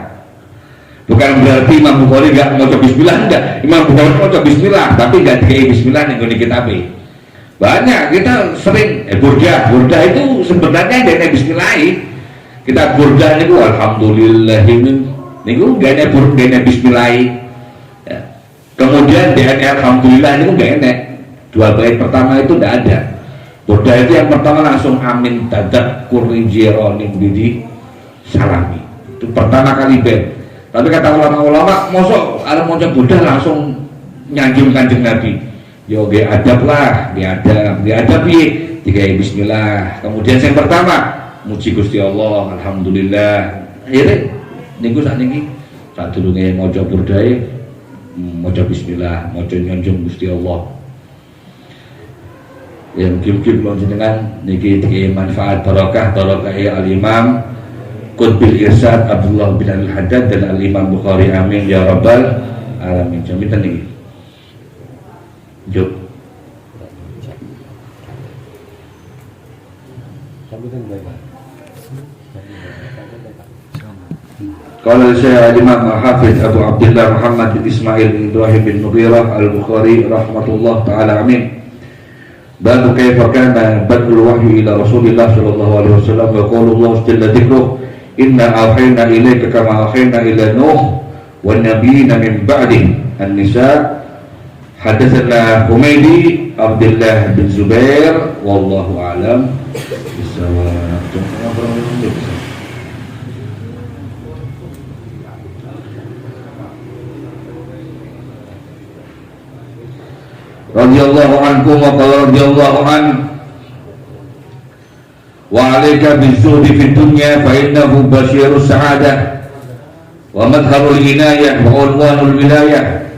Bukan berarti Imam Bukhari enggak mau bismillah, enggak. Imam Bukhari mau bismillah tapi enggak dikai bismillah ning gone kitabe. Banyak kita sering burda itu sebenarnya gene bismillah. Kita burda niku alhamdulillah niku gene bismillah. Ya. Kemudian DNA alhamdulillah niku enggak enak. Dua bait pertama itu tidak ada. Burda itu yang pertama langsung amin dadak kurinjironim bidi salami. Itu pertama kali bait. Tapi kata ulama-ulama, mosok ada mau burda langsung nyanjung Kanjeng Nabi. Yo ge adab lah, diadab piye? Digawe bismillah. Kemudian yang pertama, muji Gusti Allah, alhamdulillah. Akhirnya niku sakniki sadurunge maca burdae maca bismillah, maca nyanjung Gusti Allah. Yang kim-kim jenengan niki dikei manfaat barokah al-Imam Qutbil Irsyad Abdullah bin Al-Haddad dan al-Imam Bukhari, amin ya rabbal alamin. Jaminten niki. Juk. Qala Syekh Imam Hafiz Abu Abdullah Muhammad bin Ismail bin Ibrahim bin Mughirah Al-Bukhari rahmatullah taala amin. Bab kaifa kana badul wahyi ila Rasulillah sallallahu alaihi wasallam wa qala Allah jalla dzikruh inna awhayna ilayka kama awhayna ila Nuh wan nabiyina min ba'di. An-Nisa. Hadatsana Humaydi Abdullah bin Zubair wallahu alam bisawab. Radhiyallahu anhu wa qala radhiyallahu an wa 'alaika bizuhdi fid dunya fa innahu basyirus sa'adah wa madharul inayah wa unwanul wilayah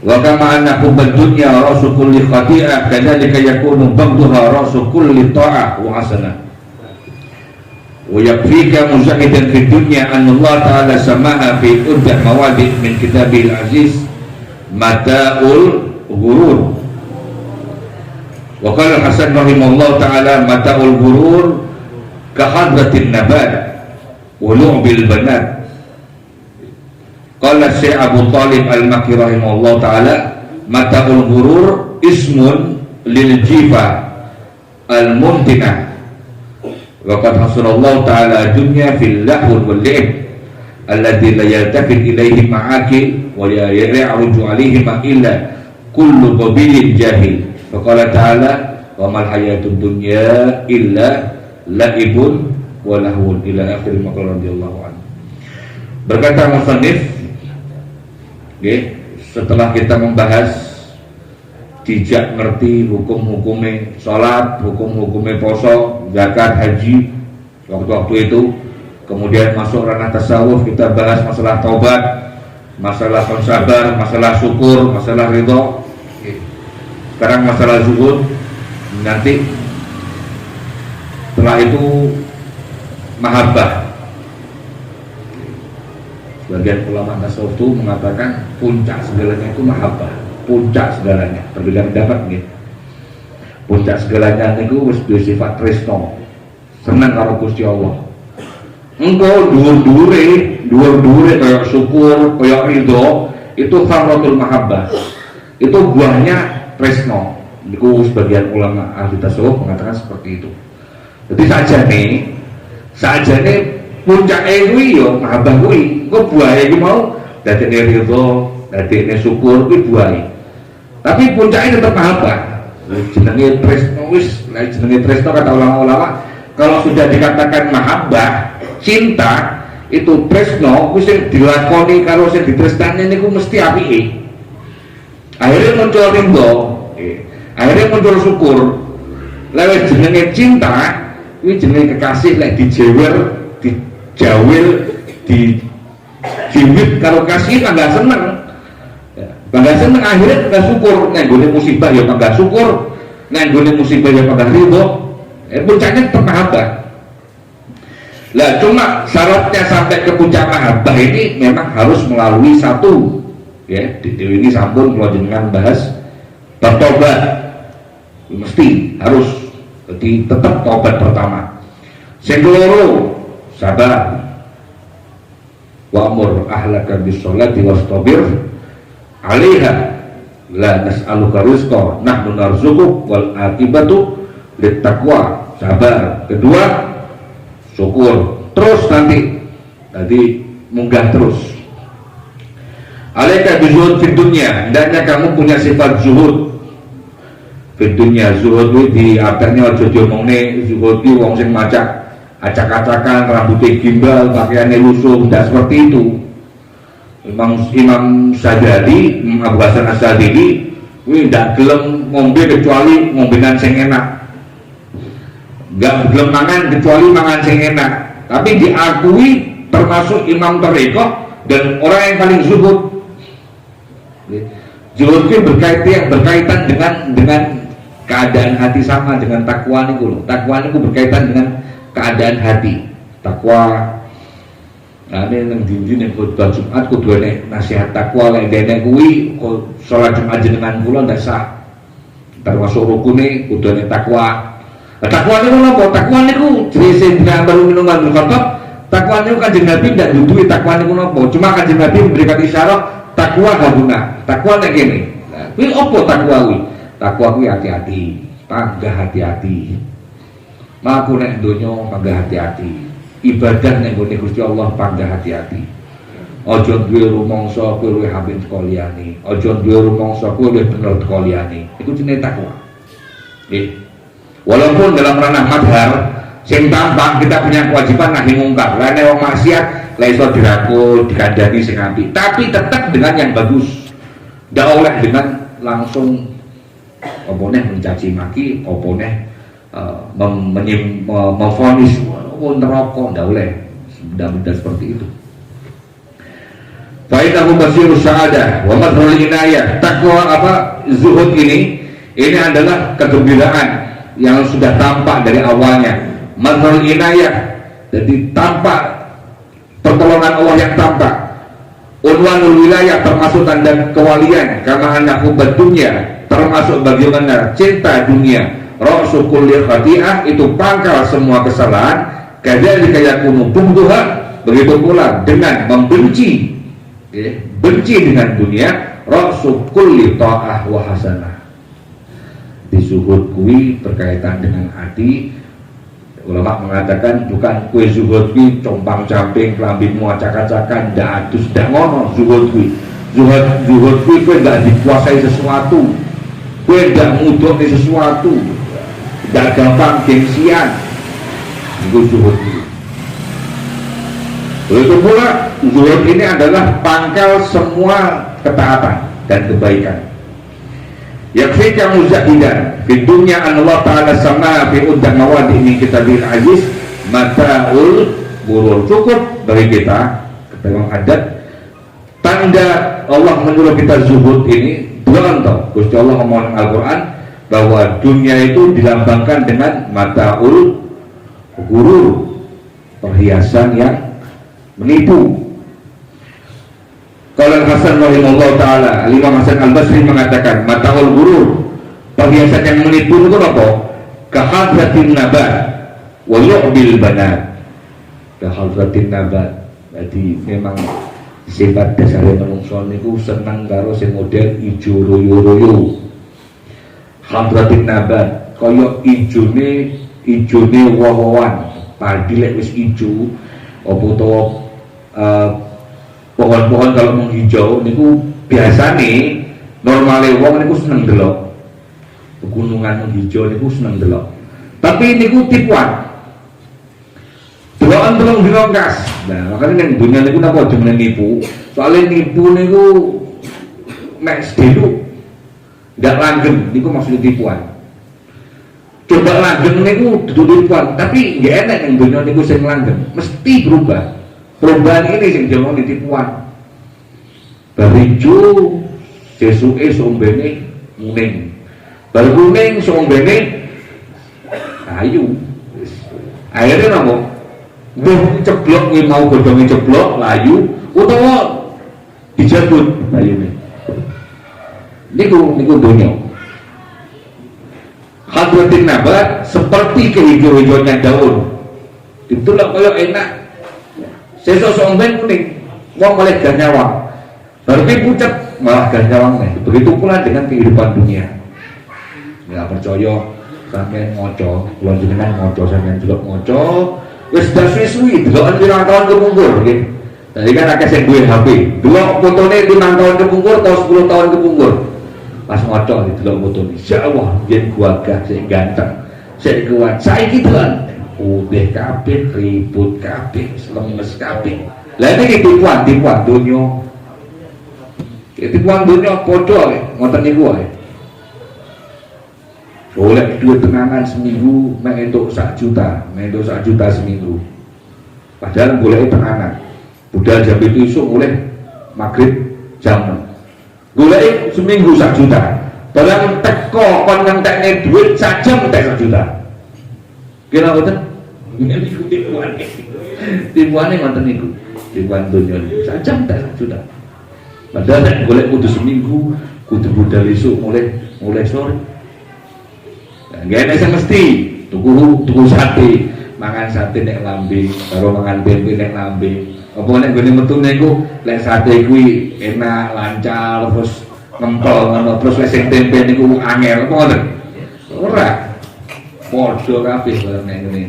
wa kama anna hubbad dunya rasu kulli khati'ah kadzalika yakunu baghdhuha rasu kulli ta'ah wa hasanah wa yakfika muzahidan fid dunya an Allah ta'ala samaha fi uddah mawadi' min kitabil aziz mata'ul ghurur. Wa qala Hasan rahimahullah ta'ala mata'ul ghurur ka hadratin nabat wa lu'bil banat. Qala Syekh Abu Talib Al-Makki rahimahullah ta'ala mata'ul ghurur ismun lil jifa al-mumtinah. Wa qad hasanallahu ta'ala dunya fil lahw wal li'b alladzi la yaltafit ilaihi ma'akil wa la ya'ruju alaihi ma illa kullu qabilin jahil. Wa qala ta'ala wa mal hayatud dunya illa la'ibun wa lahwun ila akhir maqal radhiyallahu anhu. Berkata musannif, setelah kita membahas dijak ngerti hukum-hukume salat, hukum-hukume poso, zakat, haji waktu-waktu itu. Kemudian masuk ranah tasawuf, kita bahas masalah taubat, masalah sabar, masalah syukur, masalah ridho. Sekarang masalah zuhud. Nanti setelah itu mahabbah. Sebagian ulama tasawuf itu mengatakan puncak segalanya itu mahabbah. Puncak segalanya, berbeda pendapat gitu. Puncak segalanya itu wis sifat tresno, senang karo Gusti Allah. Engkau dhuwur-dhuwure kayak syukur, kayak ridho, itu thamratul mahabbah. Itu buahnya tresno. Niku sebagian ulama ahli tasawuf mengatakan seperti itu. Jadi saja nih puncak kuwi yo mahabbah kuwi. Engko buahe iki mau dadine ridho, dadine syukur kuwi buahe. Tapi puncaknya tetap mahabbah. Jenenge tresno wis, jenenge tresno kata ulama-ulama, kalau sudah dikatakan mahabbah, cinta itu tresno wis dilakoni karo sing ditresnani niku mesti apike. Akhirnya muncul ridho, akhirnya muncul syukur. Lewat jenenge cinta, kuwi jenenge kekasih lek dijewer, dijawil, dijiwit karo kasih kan gak seneng. Bangga seneng akhirnya bangga syukur. Nek nggone musibah ya bangga syukur, nek nggone musibah ya bangga ridho. Puncaknya tetap mahabbah. Lah cuma syaratnya sampai ke puncak mahabbah ini memang harus melalui satu, ya. Di ini sampun kalau jenengan bahas bertobat, mesti harus, jadi tetap tobat pertama. Sing keloro sabar, wa'mur ahlaka bis-sholati wastabir 'alaiha la nas'aluka rizqa nahnu narzuquk wal aqibatu littaqwa. Sabar. Kedua syukur, terus nanti tadi munggah terus. Alaika bizuhud fid dunya, hendaknya kamu punya sifat zuhud fid dunya. Zuhud di artinya aja diomongne zuhud ki wong sing macak acak-acakan, rambutnya gimbal, pakaiannya lusuh, tidak seperti itu. Imam Sajadi, Abu Hasan As-Sadili, tidak gelem ngombe kecuali ngombenan sing enak, nggak gelem mangan kecuali mangan sing enak. Tapi diakui termasuk imam tarekat dan orang yang paling zuhud. Zuhud itu berkaitan dengan keadaan hati, sama dengan takwa niku. Takwa niku berkaitan dengan keadaan hati. Takwa, nah ini yang dinjin yang khutbah Jumat kudu nek nasihat takwa lek dene kuwi salat Jumat jenengan kula ndak sah. Termasuk rukune kudu nek takwa. Takwa niku napa? Takwa niku jese Ibnu baru minuman Khattab. Takwa niku Kanjeng Nabi ndak duduhi takwa niku napa. Cuma Kanjeng Nabi memberikan isyarat takwa guna. Takwa nek kene. Nah, kuwi apa takwa kuwi? Takwa kuwi hati-hati, panggah hati-hati. Maku nek donya panggah hati-hati. Ibadah nek nggone Gusti Allah panggah hati-hati. Aja duwe rumangsa kowe luwih apik saka liyane. Aja duwe rumangsa kowe luwih bener saka liyane. Iku jenenge takwa. Nggih. Walaupun dalam ranah madhar sing tampak kita punya kewajiban nahi mungkar. Lah nek wong maksiat la iso dirangkul, dikandani sing apik. Tapi tetap dengan yang bagus. Ndak oleh dengan langsung apa neh mencaci maki, apa neh memfonis neraka, ndak oleh. Benda-benda seperti itu. Fa'idahu basirus sa'adah wa madhul inayah. Takwa apa zuhud ini adalah kegembiraan yang sudah tampak dari awalnya. Madhul inayah, jadi tampak pertolongan Allah yang tampak. Unwanul wilayah, termasuk tanda kewalian. Kama anna hubbad dunya, termasuk bagaimana cinta dunia. Ra'su kulli khati'ah, itu pangkal semua kesalahan. Kadzalika yakunu bughdhuha, begitu pula dengan membenci, ya, benci dengan dunia. Ra'su kulli ta'ah wa hasanah. Di zuhud kuwi berkaitan dengan hati. Ulama mengatakan bukan kue zuhud kuwi compang-camping, kelambimu acak-acakan, ndak adus, ndak ngono zuhud kuwi. Zuhud kuwi kowe ndak dikuasai sesuatu, kowe ndak mudhoni sesuatu, ndak gampang gengsian. Itu zuhud kuwi. Begitu pula zuhud ini adalah pangkal semua ketaatan dan kebaikan. Yakfika muzahidan fi dunya an Allah ta'ala sama fi uddan mawadi min kitabil aziz mata'ul gurur. Cukup bagi kita memang adat tanda Allah menyuruh kita zuhud ini dua contoh. Gusti Allah ngomong Al-Quran bahwa dunia itu dilambangkan dengan mata'ul gurur, perhiasan yang menipu. Kalau Hasan rahimahullah ta'ala, Imam Hasan al-Basri mengatakan mata'ul gurur, perhiasan yang menipu itu apa? Kahadratin nabat wa yu'bil banat. Kahadratin nabat, jadi memang sifat dasar manungsa niku senang karo sing model ijo royo-royo. Hadratin nabat kaya ijone woh-wohan, padi lek wis ijo apa utawa pohon-pohon kalau menghijau niku biasane normale wong niku seneng delok. Pegunungan menghijau niku seneng delok. Tapi niku tipuan. Delokan telung dina kas. Nah, makanya ning dunya niku napa jenenge nipu? Soale nipu niku mek sedelu ndak langgeng niku maksudnya tipuan. Coba langgeng niku dudu tipuan, tapi nggak enak ning dunya niku sing langgeng, mesti berubah. Perubahan ini yang jangan ditipuan. Barijo sesuke sombene muning. Bar kuning sombene ayu. Akhirnya napa? Mbah ceblok kuwi mau godhonge ceblok layu utawa dijabut layune. Niku dunya. Hadratin nabat seperti kehijau-hijaunya daun. Ditulak kaya enak. Sesuk somben kuning, wong oleh gak nyawang. Baru pucat malah gak nyawang nih. Begitu pula dengan kehidupan dunia. Nggak percaya sampean ngoco, kula jenengan ngoco sampean juga ngoco. Wis dah suwi-suwi delokan 5 tahun kepungkur nggih. Tadi kan akeh sing duwe HP. Delok fotone 5 tahun kepungkur atau 10 tahun kepungkur. Pas ngoco delok fotone. Insyaallah yen gua gagah sing ganteng, sing kuat. Saiki doan udah kabeh ribut kabeh, lemes kabeh. Lah iki tipuan donya. Tipuan donya padha ngoten niku wae. Oleh duit tenangan seminggu mek entuk 1 juta, seminggu. Padahal boleh tenangan. Budal jam itu isuk mulai maghrib jam 6. Golek seminggu 1 juta. Barang teko kon ngentekne duit sajam entek 1 juta. Kira ngoten? Niku tipuane. Tipuane ngoten niku. Tipuan donya sajam entek 1 juta. Padahal nek golek kudu seminggu, kudu budal isuk mulai sore. Gak ada yang mesti tuku sate, mangan sate nek lambe, karo mangan tempe nek lambe. Apa nek gone metu niku lek sate kuwi enak, lancar, terus ngempel ngono, terus lek sing tempe niku angel, apa ngoten? Ora. Padha kabeh nek ngene.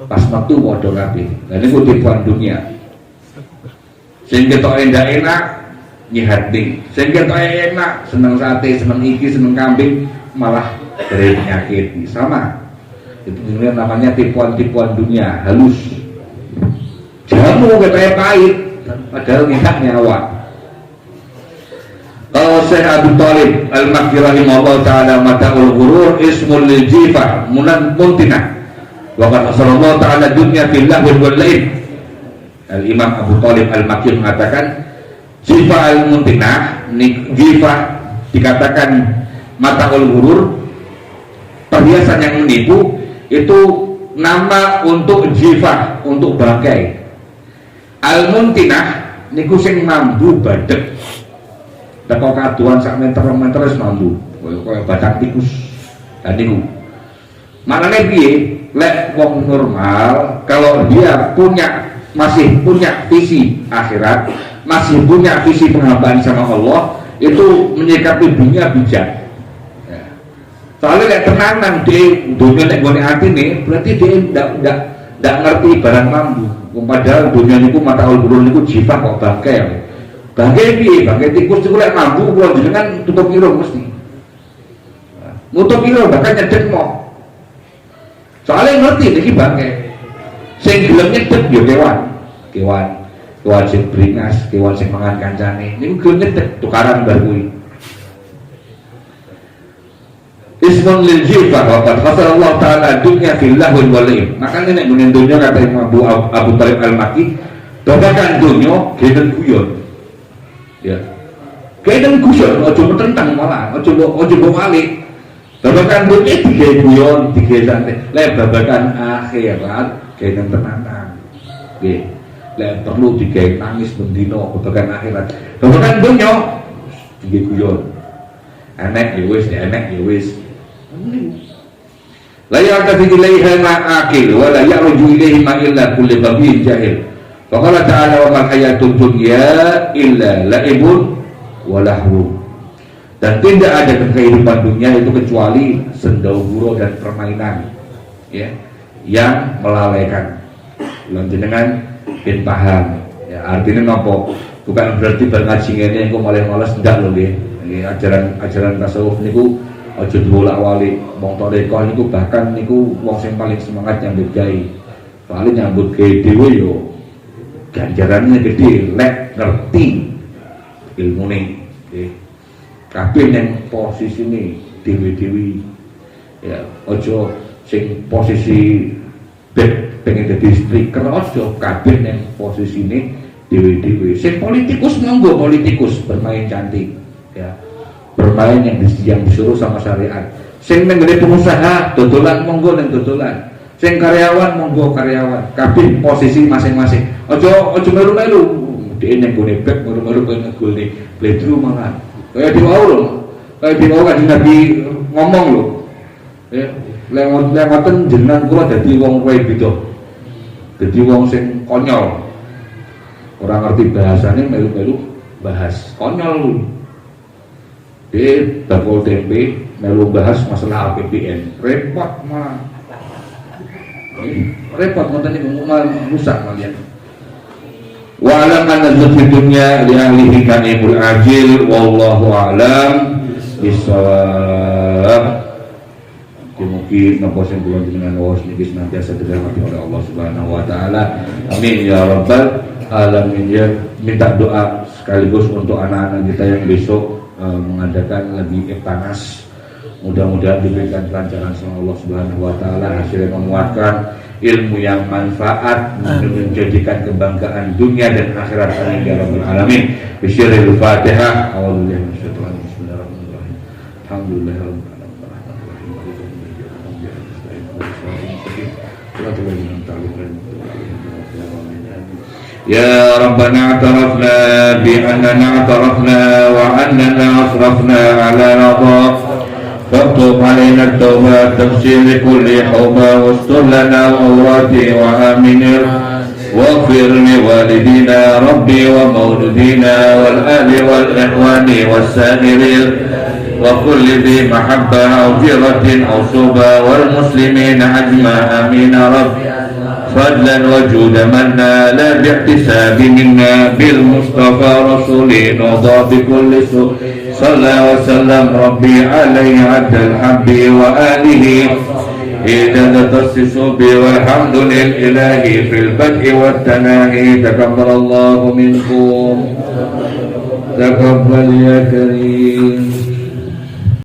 Pas metu padha kabeh. Lah niku tipuan dunia. Sing ketok enak nyihati, sing ketok enak seneng sate, seneng iki, seneng kambing, malah dari penyakit sama. Itu namanya tipuan dunia halus. Jamu katanya pahit, padahal minta nyawa. Kalau Syekh Abu Talib Al-Makki rahimahullah ta'ala mata'ul ghurur ismul lil jifa muntinah wa qad asrallahu ta'ala dunya fillah wal laib. Al-Imam Abu Talib Al-Makki mengatakan jifa al-muntinah, jifa dikatakan mata'ul ghurur, perhiasan yang menipu, itu nama untuk jifah, untuk bangkai. Al-muntinah niku sing mambu badek. Teko kaduan sak meter wis mambu, kaya batang tikus. Lah niku. Maknane piye? Lek wong normal kalau dia masih punya visi akhirat, masih punya visi penghambaan sama Allah, itu menyikapi dunia bijak. Soalnya lek tenanan di dunia lek gone atine, berarti dia ndak ngerti barang mambu. Padahal dunia niku mataul ghurur niku jifa kok bangkai. Bangkai piye? Bangkai tikus niku lek mambu kula jenengan tutup irung mesti. Nutup irung bahkan nyedek mo. Soalnya ngerti iki bangkai. Sing gelem nyedek yo kewan sing beringas, kewan sing mangan kancane. Niku gelem nyedek tukaran bar kuwi. Ismun lil jifah wa qad khasara Allah ta'ala dunya fil lahwi wal laib. Makane nek ngene dunya kata Imam Abu Talib Al-Makki, babakan dunya geden guyon. Ya. Geden guyon aja metentang malah, aja mbok walik. Babakan dunya digawe guyon, digawe santai. Lek babakan akhirat geden tenanan. Nggih. Lek perlu digawe nangis bendino babakan akhirat. Babakan dunya digawe guyon. Enek ya wis. La ya'tafidu ilaiha ma'akil wa la ya'ruju ilaihi ma illa kulli babiin jahil. Wa qala ta'ala wa mal hayatud dunya illa la'ibun wa lahwu. Dan tidak ada kehidupan dunia itu kecuali sendahuro dan permainan, ya, yang melalaikan. Lanjenengan ben paham, ya, artinya nopo? Bukan berarti berngaji ngene engko malas ndak lho nggih. Ajaran tasawuf niku aja dibolak-balik. Wong tarekah niku bahkan niku wong sing paling semangat nyambut gawe. Soale nyambut gawe dhewe yo ganjarannya gede lek ngerti ilmune. Nggih. Kabeh nang posisine dhewe-dhewe. Ya, aja sing posisi pengen dadi speaker aja kabeh nang posisine dhewe-dhewe. Sing politikus monggo politikus bermain cantik. Ya, bermain yang disuruh sama syariat. Sing menggede pengusaha dodolan monggo nang dodolan. Sing karyawan monggo karyawan, kabeh posisi masing-masing. Ojo melu-melu. Dene ning gone bek melu-melu koyo ngegulne bledru malah. Kaya diwau lho. Kaya diwau kan Nabi ngomong lho. Ya, lewaten jenengan kula dadi wong luwih beda. Dadi wong sing konyol. Ora ngerti bahasane melu-melu bahas konyol. Bakul tempe melu bahas masalah APBN. Repot mah. Repot ngoten niku malah rusak kalian. Wa alam anna dzul dunya li ahlihi kanimul ajil wallahu a'lam bissawab. Mungkin napa sing kula jenengan waos niki senantiasa dirahmati oleh Allah Subhanahu wa taala. Amin ya rabbal alamin. Ya, minta doa sekaligus untuk anak-anak kita yang besok mengadakan lebih panas. Mudah-mudahan diberikan kelancaran sama Allah Subhanahu wa taala, hasilnya memuatkan ilmu yang manfaat, menjadikan kebanggaan dunia dan akhirat. Amin ya rabbal alamin. Bisyiril Fatihah. A'udzubillahi minasyaitonir rajim. Bismillahirrahmanirrahim. Alhamdulillahirabbil يا ربنا اعترفنا بأننا اعترفنا وأننا أسرفنا على رضاك فاكتب علينا التوبة تفسير كل حوبة واستر لنا العورات وآمن واغفر لوالدينا ربي ومولودينا والآل والإخوان والسائرين وكل ذي محبة أو جرة أو صوبة والمسلمين أجمع آمين رب فضلا وجود منا لا باحتساب منا بالمصطفى رسولي نوضى بكل سوء صلى وسلم ربي عليه عبد الحب وآله إذا تخصص بي والحمد لله في البدء والتناهي تقبل الله منكم تقبل يا كريم.